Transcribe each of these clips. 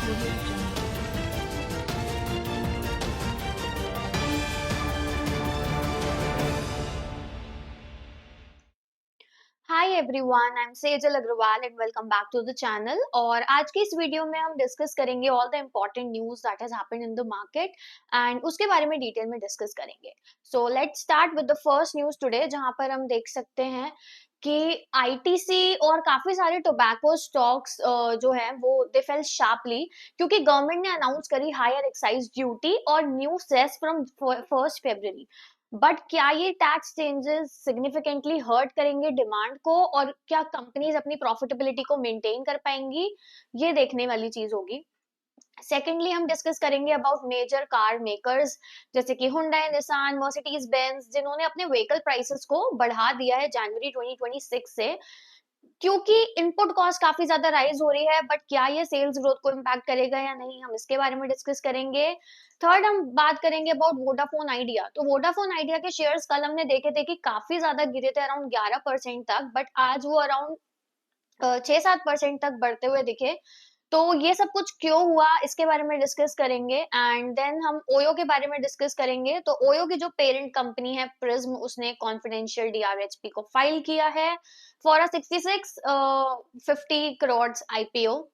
Audio Jungle. Hi everyone, I am Sejal Agarwal and welcome back to the channel. और आज की इस वीडियो में हम डिस्कस करेंगे all the important news that has happened in the market and उसके बारे में डिटेल में डिस्कस करेंगे। So let's start with the first news today, जहां पर हम देख सकते हैं कि आईटीसी और काफी सारे टोबैको स्टॉक्स जो है वो दे फेल शार्पली, क्योंकि गवर्नमेंट ने अनाउंस करी हायर एक्साइज ड्यूटी और न्यू सेस फ्रॉम 1 फरवरी। बट क्या ये टैक्स चेंजेस सिग्निफिकेंटली हर्ट करेंगे डिमांड को, और क्या कंपनीज अपनी प्रॉफिटेबिलिटी को मेंटेन कर पाएंगी, ये देखने वाली चीज होगी। सेकेंडली हम डिस्कस करेंगे अबाउट मेजर कार मेकर्स जैसे कि हुंडई, निसान, मर्सिडीज बेंज, जिन्होंने अपने व्हीकल प्राइसेस को बढ़ा दिया है जनवरी 2026 से, क्योंकि इनपुट कॉस्ट काफी ज्यादा राइज हो रही है। बट क्या ये सेल्स ग्रोथ को इम्पैक्ट करेगा या नहीं, हम इसके बारे में डिस्कस करेंगे। थर्ड हम बात करेंगे अबाउट वोडाफोन आइडिया। तो वोडाफोन आइडिया के शेयर्स कल हमने देखे थे कि काफी ज्यादा गिरे थे, अराउंड 11% तक, बट आज वो अराउंड 6-7% तक बढ़ते हुए दिखे। तो ये सब कुछ क्यों हुआ, इसके बारे में डिस्कस करेंगे। एंड देन हम ओयो के बारे में डिस्कस करेंगे। तो ओयो की जो पेरेंट कंपनी है प्रिज्म, उसने कॉन्फिडेंशियल डीआरएचपी को फाइल किया है फॉर अ 6650 आईपीओ।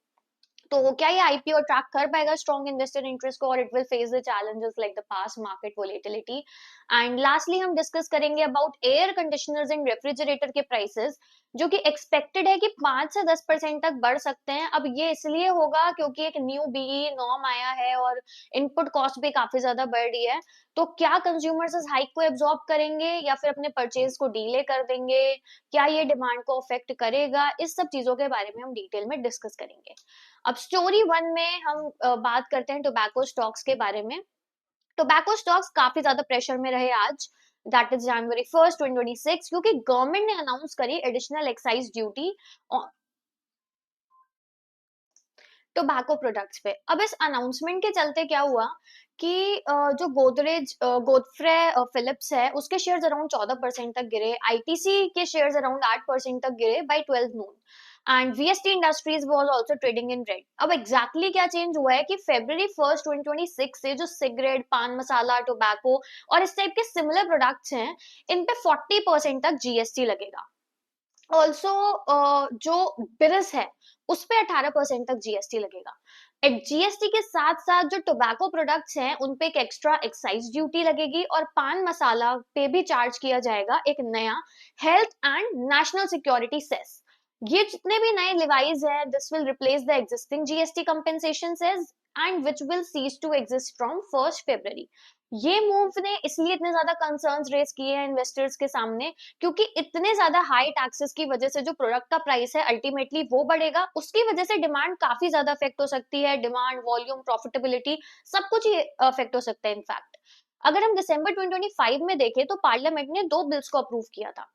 तो क्या ये आईपीओ ट्रैक कर पाएगा स्ट्रॉन्ग इन्वेस्टर इंटरेस्ट को, और it will face the challenges like the past market volatility. And lastly हम डिस्कस करेंगे about air conditioners and refrigerator के प्राइसेस, जो कि एक्सपेक्टेड है कि 5 से 10% तक बढ़ सकते हैं। अब ये इसलिए होगा क्योंकि एक न्यू बीई नॉर्म आया है और इनपुट कॉस्ट भी काफी ज्यादा बढ़ रही है। तो क्या कंज्यूमर्स इस हाइक को एब्जॉर्ब करेंगे या फिर अपने परचेज को डीले कर देंगे, क्या ये डिमांड को अफेक्ट करेगा, इस सब चीजों के बारे में हम डिटेल में डिस्कस करेंगे। अब स्टोरी वन में हम बात करते हैं टोबैको स्टॉक्स के बारे में। टोबैको स्टॉक्स काफी ज्यादा प्रेशर में रहे आज, दैट इज जनवरी 1 2026, क्योंकि गवर्नमेंट ने अनाउंस करी additional excise duty tobacco products पे। अब इस अनाउंसमेंट के चलते क्या हुआ कि जो गोदफ्रे फिलिप्स है, उसके शेयर्स अराउंड 14% तक गिरे। आईटीसी के शेयर्स अराउंड 8% तक गिरे by 12 noon. And VST Industries was also trading in red. अब एग्जैक्टली क्या चेंज हुआ है कि February 1 2026 से जो सिगरेट, पान मसाला, टोबैको और इस टाइप के सिमिलर प्रोडक्ट्स हैं, इन पे 40% तक जीएसटी लगेगा। ऑल्सो जो बिरस है, उस पे 18% तक जीएसटी लगेगा। जीएसटी के साथ साथ जो टोबैको प्रोडक्ट्स हैं, उन पे एक एक्स्ट्रा एक्साइज ड्यूटी लगेगी, और पान मसाला पे भी चार्ज किया जाएगा एक नया health and national security cess. ये जितने भी नए डिवाइस है, this will replace the existing GST compensation cess and which will cease to exist from 1 फरवरी। ये मूव ने इसलिए इतने ज्यादा कंसर्न्स रेज किए हैं इन्वेस्टर्स के सामने, क्योंकि इतने ज्यादा हाई टैक्सेस की वजह से जो प्रोडक्ट का प्राइस है अल्टीमेटली वो बढ़ेगा, उसकी वजह से डिमांड काफी ज्यादा अफेक्ट हो सकती है। डिमांड, वॉल्यूम, प्रॉफिटेबिलिटी, सब कुछ ही अफेक्ट हो सकता है। इनफैक्ट अगर हम दिसंबर 2025 में देखें तो पार्लियामेंट ने 2 बिल्स को अप्रूव किया था।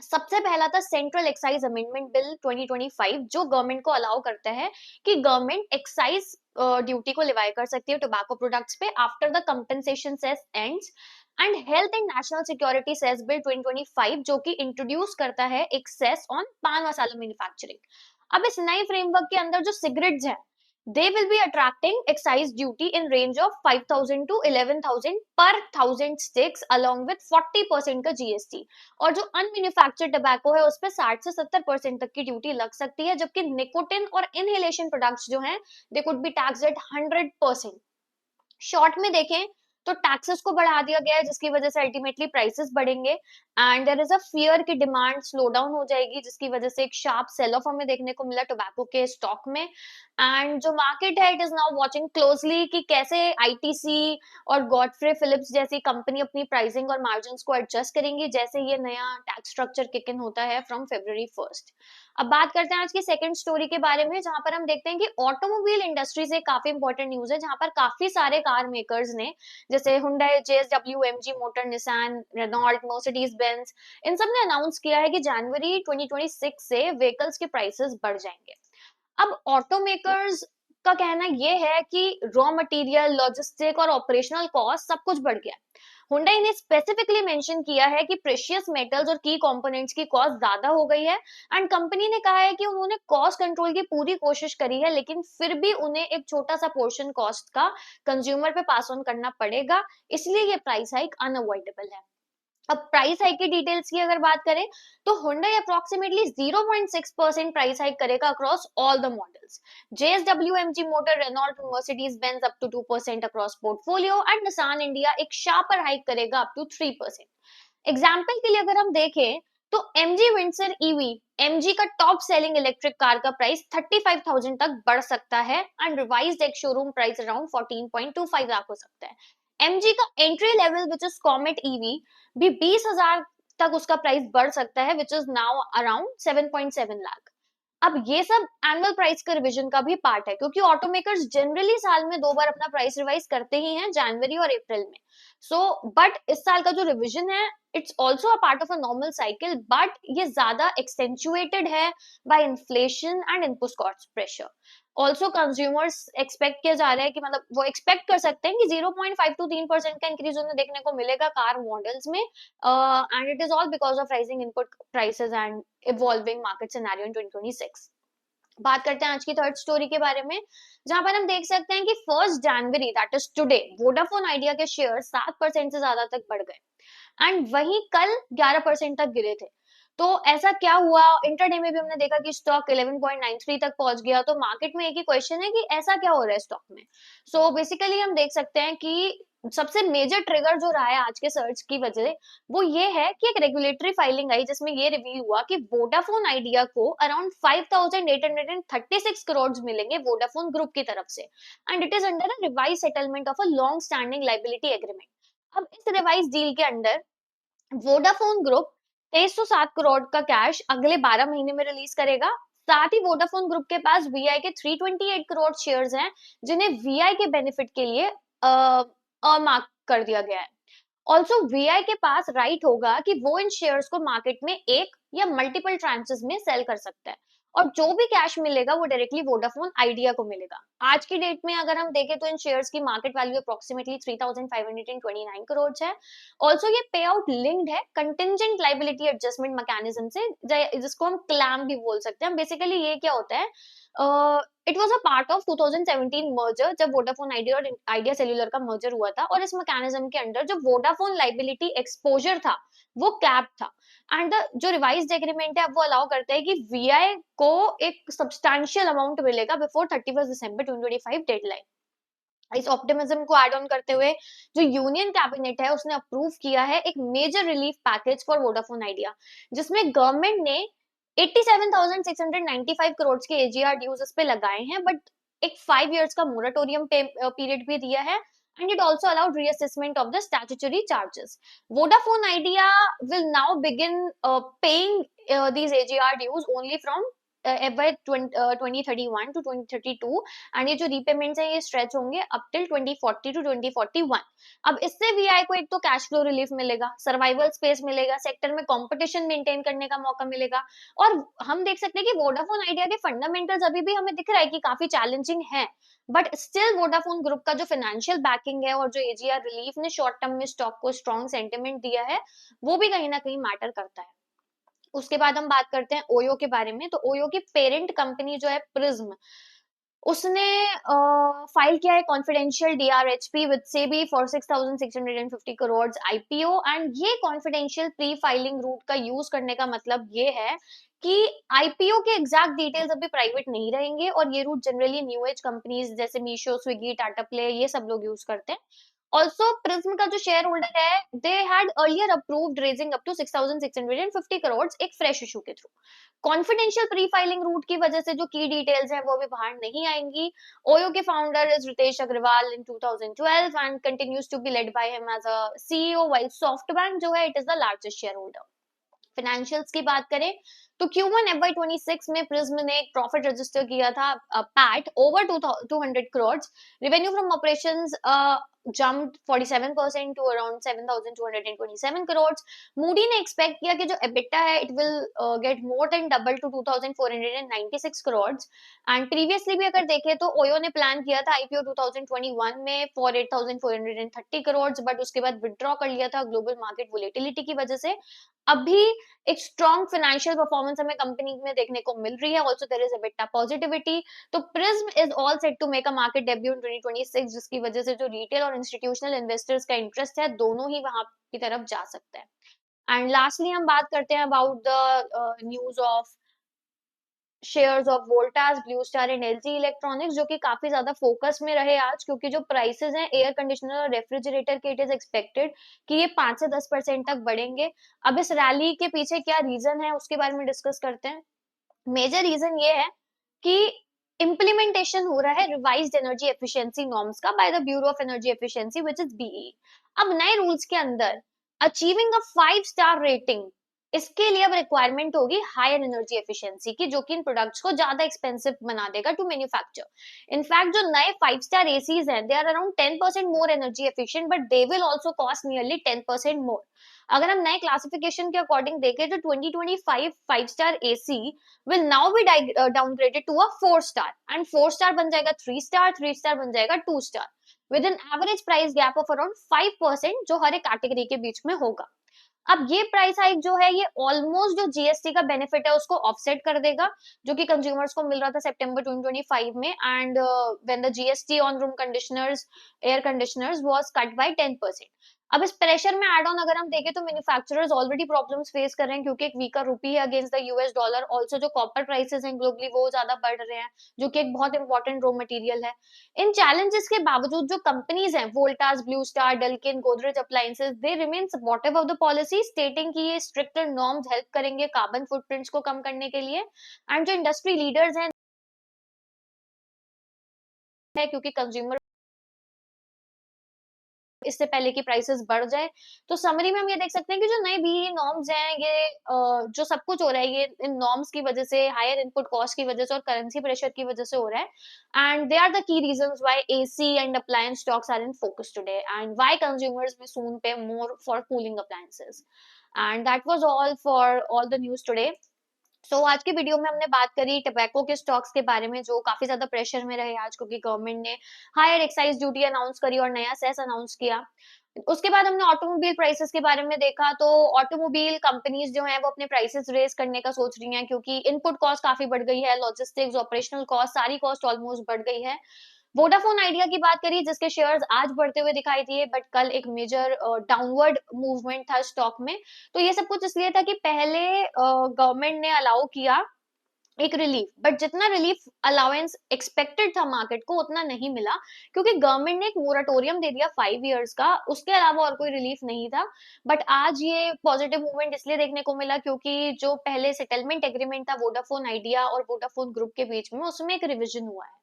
सबसे पहला था सेंट्रल एक्साइज अमेंडमेंट बिल 2025, जो गवर्नमेंट को अलाउ करता है कि गवर्नमेंट एक्साइज ड्यूटी को लिवाई कर सकती है टोबैको प्रोडक्ट्स पे after the compensation cess ends. And health and national security cess bill 2025, जो कि इंट्रोड्यूस करता है एक सेस ऑन पान मसाला मैन्युफैक्चरिंग। अब इस नए फ्रेमवर्क के अंदर जो सिगरेट्स है, they will be attracting excise duty in range of 5,000 to 11,000 per 1,000 sticks along with 40% का जीएसटी। और जो अनमैन्युफैक्चर्ड टबैको है, उस पर 60 से 70% तक की ड्यूटी लग सकती है, जबकि निकोटिन और इनहेलेशन प्रोडक्ट्स जो हैं, they could be taxed eight 100%। Short में देखें तो टैक्सेस को बढ़ा दिया गया है, जिसकी वजह से अल्टीमेटली प्राइसेस बढ़ेंगे। And there is a fear कि डिमांड स्लो डाउन हो जाएगी, जिसकी वजह से एक शार्प सेल ऑफ हमें देखने को मिला टोबैको के स्टॉक में। एंड जो मार्केट है, it is now watching closely कि कैसे आईटीसी और गॉडफ्रे फिलिप्स जैसी कंपनी अपनी प्राइसिंग और मार्जिन को एडजस्ट करेंगी, जैसे ये नया टैक्स स्ट्रक्चर किक इन होता है फ्रॉम February 1। अब बात करते हैं आज की सेकंड स्टोरी के बारे में, जहां पर हम देखते हैं कि ऑटोमोबाइल इंडस्ट्री से काफी इंपॉर्टेंट न्यूज है, जहां पर काफी सारे कार मेकर्स ने, जैसे Hyundai, JSW, MG motor, Nissan, Renault, Mercedes Benz, इन सब ने अनाउंस किया है कि जनवरी 2026 से व्हीकल्स के प्राइसेस बढ़ जाएंगे। अब ऑटो मेकर्स का कहना ये है कि रॉ मटेरियल, लॉजिस्टिक और ऑपरेशनल कॉस्ट सब कुछ बढ़ गया है। हुंडई ने स्पेसिफिकली मेंशन किया है कि प्रेशियस मेटल्स और की कंपोनेंट्स की कॉस्ट ज्यादा हो गई है, एंड कंपनी ने कहा है कि उन्होंने कॉस्ट कंट्रोल की पूरी कोशिश करी है, लेकिन फिर भी उन्हें एक छोटा सा पोर्शन कॉस्ट का कंज्यूमर पे पास ऑन करना पड़ेगा, इसलिए ये प्राइस हाइक अनअवॉइडेबल है। अब प्राइस हाइक की डिटेल्स की अगर बात करें तो Hyundai अप्रोक्सीमेटली 0.6% प्राइस हाइक करेगा across all the models. JSW, MG motor, Renault, Mercedes Benz up to 2% across portfolio, and Nissan India एक शार्पर हाइक करेगा अप टू 3%। एग्जाम्पल के लिए अगर हम देखें तो MG विंडसर ईवी, MG का टॉप सेलिंग इलेक्ट्रिक कार का प्राइस 35,000 तक बढ़ सकता है, एंड revised ex showroom price around 14.25 lakh हो सकता है। MG का entry level which is comet EV भी 20,000 तक उसका प्राइस बढ़ सकता है, which is now around 7.7 lakh. अब ये सब एनुअल प्राइस का रिवीजन का भी पार्ट है, क्योंकि ऑटोमेकर्स जनरली साल में 2 बार अपना प्राइस रिवाइज करते ही हैं, जनवरी और अप्रैल में। बट इस साल का जो रिवीजन है it's also a part of a normal cycle, but ये ज्यादा एक्सटेंचुएटेड है by inflation and input cost pressure. Also consumers expect किया जा रहा है कि मतलब वो एक्सपेक्ट कर सकते हैं कि 0.5 to 3% का इंक्रीज उन्हें देखने को मिलेगा कार मॉडल्स में, and it is all because of rising input prices and evolving market scenario in 2026। बात करते हैं आज की थर्ड स्टोरी के बारे में, जहां पर हम देख सकते हैं कि 1 जनवरी that is today Vodafone Idea के शेयर 7% से ज्यादा तक बढ़ गए, एंड वही कल 11% तक गिरे थे। तो ऐसा क्या हुआ, इंट्राडे में भी हमने देखा कि स्टॉक 11.93 तक पहुंच गया। तो मार्केट में एक ही क्वेश्चन है कि ऐसा क्या हो रहा है स्टॉक में। बेसिकली हम देख सकते हैं कि सबसे मेजर ट्रिगर जो रहा है आज के सर्च की वजह, वो ये है कि एक रेगुलेटरी फाइलिंग आई जिसमें ये रिवील हुआ कि वोडाफोन आइडिया को अराउंड 5,836 करोड़ मिलेंगे वोडाफोन ग्रुप की तरफ से, and it is under a revise settlement of a long standing liability agreement. अब इस रिवाइज डील के अंडर वोडाफोन ग्रुप 2307 करोड़ का कैश अगले 12 महीने में रिलीज करेगा। साथ ही वोडाफोन ग्रुप के पास वीआई के 328 करोड़ शेयर्स हैं, जिन्हें वीआई के बेनिफिट के लिए मार्क कर दिया गया है। ऑल्सो वीआई के पास राइट होगा कि वो इन शेयर्स को मार्केट में एक या मल्टीपल ट्रांचेस में सेल कर सकता है, और जो भी कैश मिलेगा वो डायरेक्टली वोडाफोन आइडिया को मिलेगा। आज की डेट में अगर हम देखें तो इन शेयर्स की मार्केट वैल्यू अप्रोक्सीमेटली 3,529 करोड़ है। ऑल्सो ये पे आउट लिंक्ड है कंटिजेंट लाइबिलिटी एडजस्टमेंट मैकेनिज्म से, जिसको हम क्लैम भी बोल सकते हैं। बेसिकली ये क्या होता है, it was a part of 2017 merger, जब वोडाफोन आइडिया और आइडिया सेल्यूलर का मर्जर हुआ था, और इस मैकेनिज्म के अंडर जो वोडाफोन लाइबिलिटी एक्सपोजर था वो कैप था, एंड जो रिवाइज्ड एग्रीमेंट है अब वो अलाउ करता है कि वीआई को एक सब्सटैंशियल अमाउंट मिलेगा बिफोर 31 दिसंबर 2025 डेडलाइन। इस ऑप्टिमिज्म को एड ऑन करते हुए जो यूनियन कैबिनेट है उसने अप्रूव किया है एक major relief package for Vodafone Idea, जिसमें गवर्नमेंट ने 87,695 करोड़ के एजीआर ड्यूज इस पे लगाए हैं, बट एक 5 इयर्स का मोरेटोरियम पीरियड भी दिया है, and it also allowed reassessment of the statutory charges. Vodafone Idea will now begin paying these AGR dues only from FY 2031 to 2032, and ये जो repayments है ये stretch होंगे up till 2040 to 2041। अब इससे VI को एक तो कैश फ्लो रिलीफ मिलेगा, सर्वाइवल स्पेस मिलेगा, सेक्टर में कंपटीशन मेंटेन करने का मौका मिलेगा, और हम देख सकते हैं कि वोडाफोन आइडिया के फंडामेंटल्स अभी भी हमें दिख रहा है कि काफी चैलेंजिंग है, बट स्टिल वोडाफोन ग्रुप का जो फाइनेंशियल बैकिंग है और जो एजीआर रिलीफ ने शॉर्ट टर्म में स्टॉक को स्ट्रॉन्ग सेंटिमेंट दिया है, वो भी कहीं ना कहीं मैटर करता है। उसके बाद हम बात करते हैं ओयो के बारे में। तो ओयो की पेरेंट कंपनी जो है प्रिज्म, उसने फाइल किया है confidential DRHP with SEBI for 6,650 crore IPO, and ये कॉन्फिडेंशियल प्री फाइलिंग रूट का यूज करने का मतलब ये है कि आईपीओ के एग्जैक्ट डिटेल्स अभी प्राइवेट नहीं रहेंगे, और ये route generally new age companies जैसे मीशो, स्विगी, टाटा प्ले ये सब लोग यूज करते हैं। ऑल्सो प्रिज्म का जो शेयर होल्डर है they had earlier approved raising up to 6,650 crore एक फ्रेश इशू के through. Confidential pre filing route की वजह से जो की डिटेल्स है वो भी बाहर नहीं आएंगी। ओयो के founder is Ritesh Agarwal in 2012 and continues to be led by him as a CEO, while SoftBank जो है it is the largest share holder. Financials की बात करें तो Q1 FY26 में प्रिज्म ने एक प्रॉफिट रजिस्टर किया था PAT over 200 crore, revenue from operations jumped 47% to around 7,227 crores. Moody ने एक्सपेक्ट किया कि जो EBITDA है it will get more than double to 2,496 crores. And previously भी अगर देखें तो ओयो ने प्लान किया था आईपीओ 2021 में फॉर 8,430 करोड़, बट उसके बाद विड्रॉ कर लिया था ग्लोबल मार्केट वोलेटिलिटी की वजह से. अभी एक स्ट्रॉन्ग फाइनेंशियल परफॉर्मेंस हमें कंपनी में देखने को मिल रही है. Also there is EBITDA positivity. तो Prism is all set to make a market debut in 2026, जिसकी वजह से जो रिटेल और इंस्टीट्यूशनल इन्वेस्टर्स का इंटरेस्ट है दोनों ही वहां की तरफ जा सकता है. एंड लास्टली हम बात करते हैं about the news of shares of Voltas, Blue star and LG electronics, जो कि काफी ज्यादा फोकस में रहे आज, क्योंकि जो प्राइसेस हैं एयर कंडीशनर और रेफ्रिजरेटर के, इट इज एक्सपेक्टेड कि ये 5 से 10% तक बढ़ेंगे. अब इस रैली के पीछे क्या रीजन है उसके बारे में डिस्कस करते हैं. मेजर रीजन ये है कि इम्प्लीमेंटेशन हो रहा है रिवाइज्ड एनर्जी एफिशिएंसी नॉर्म्स का by the bureau of energy efficiency which is BE. अब नए रूल्स के अंदर अचीविंग अ 5 स्टार रेटिंग, इसके लिए अब रिक्वायरमेंट होगी हायर एनर्जी एफिशिएंसी की, जो कि इन प्रोडक्ट्स को ज्यादा एक्सपेंसिव बना देगा टू मैन्युफैक्चर. इनफैक्ट जो नए 5 स्टार एसीज हैं they are around 10% more energy efficient, but they will also cost nearly 10% more. अगर हम नए क्लासिफिकेशन के अकॉर्डिंग देखें तो 2025 5 star AC will now be downgraded to a 4 star, and 4 star बन जाएगा 3 star, 3 star बन जाएगा 2 star, with an average price gap of around 5% जो हर एक कैटेगरी के बीच में होगा. अब ये प्राइस हाइक जो है ये ऑलमोस्ट जो जीएसटी का बेनिफिट है उसको ऑफसेट कर देगा, जो कि कंज्यूमर्स को मिल रहा था सितंबर 2025 में. And when the GST on room conditioners, air conditioners was cut by 10%. अब इस प्रेशर में एड ऑन अगर हम देखें तो मैन्युफैक्चरर्स ऑलरेडी प्रॉब्लम्स फेस कर रहे हैं, क्योंकि एक वीकर रूपी है against the US dollar. Also जो कॉपर प्राइसेस हैं ग्लोबली वो ज्यादा बढ़ रहे हैं, जो कि एक बहुत इंपॉर्टेंट रॉ मटेरियल है. इन चैलेंजेस के बावजूद जो कंपनीज हैं Voltas, Blue Star, Daikin, Godrej appliances, they remain supportive of the policy, stating कि ये स्ट्रिक्टर नॉर्म्स हेल्प करेंगे कार्बन फुटप्रिंट्स को कम करने के लिए. एंड जो इंडस्ट्री लीडर्स हैं है क्योंकि कंज्यूमर इससे पहले कि प्राइसेस बढ़ जाए. तो समरी में हम ये देख सकते हैं कि जो नए बीई नॉर्म्स हैं ये जो सब कुछ हो रहा है ये इन नॉर्म्स की वजह से, हायर इनपुट कॉस्ट की वजह से और करेंसी प्रेशर की वजह से हो रहा है. And they are the key reasons why AC and appliance stocks are in focus today, and why consumers will soon pay more for cooling appliances. And that was all for all the news today. आज की video में हमने बात करी tobacco के stocks के बारे में जो काफी ज्यादा प्रेशर में रहे आज, क्योंकि गवर्नमेंट ने हायर एक्साइज ड्यूटी अनाउंस करी और नया सेस अनाउंस किया. उसके बाद हमने ऑटोमोबाइल प्राइसेस के बारे में देखा. तो ऑटोमोबाइल कंपनीज जो हैं वो अपने प्राइसेस रेज करने का सोच रही हैं, क्योंकि इनपुट कॉस्ट काफी बढ़ गई है, लॉजिस्टिक्स, ऑपरेशनल कॉस्ट, सारी कॉस्ट ऑलमोस्ट बढ़ गई है. वोडाफोन आइडिया की बात करी जिसके शेयर्स आज बढ़ते हुए दिखाई दिए, बट कल एक मेजर डाउनवर्ड मूवमेंट था स्टॉक में. तो ये सब कुछ इसलिए था कि पहले गवर्नमेंट ने अलाउ किया एक रिलीफ, बट जितना रिलीफ अलाउंस एक्सपेक्टेड था मार्केट को उतना नहीं मिला, क्योंकि गवर्नमेंट ने एक मोराटोरियम दे दिया 5 इयर्स का, उसके अलावा और कोई रिलीफ नहीं था. बट आज ये पॉजिटिव मूवमेंट इसलिए देखने को मिला क्योंकि जो पहले सेटलमेंट एग्रीमेंट था वोडाफोन आइडिया और वोडाफोन ग्रुप के बीच में उसमें एक रिविजन हुआ है.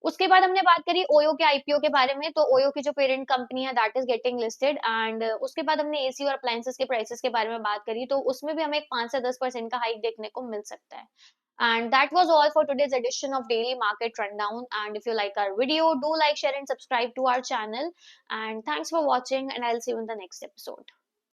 उसके बाद हमने बात करी ओयो के आईपीओ के बारे में. तो ओयो की जो पेरेंट कंपनी है that is getting listed. And उसके बाद हमने एसी और अप्लायंसेस के प्राइसेस के बारे में बात करी, तो उसमें भी हमें 5 से 10% का हाइक देखने को मिल सकता है. And that was all for today's edition of Daily Market Rundown. And if you like our video, do like, share, and subscribe to our channel. And thanks for watching, and I'll see you in the next episode.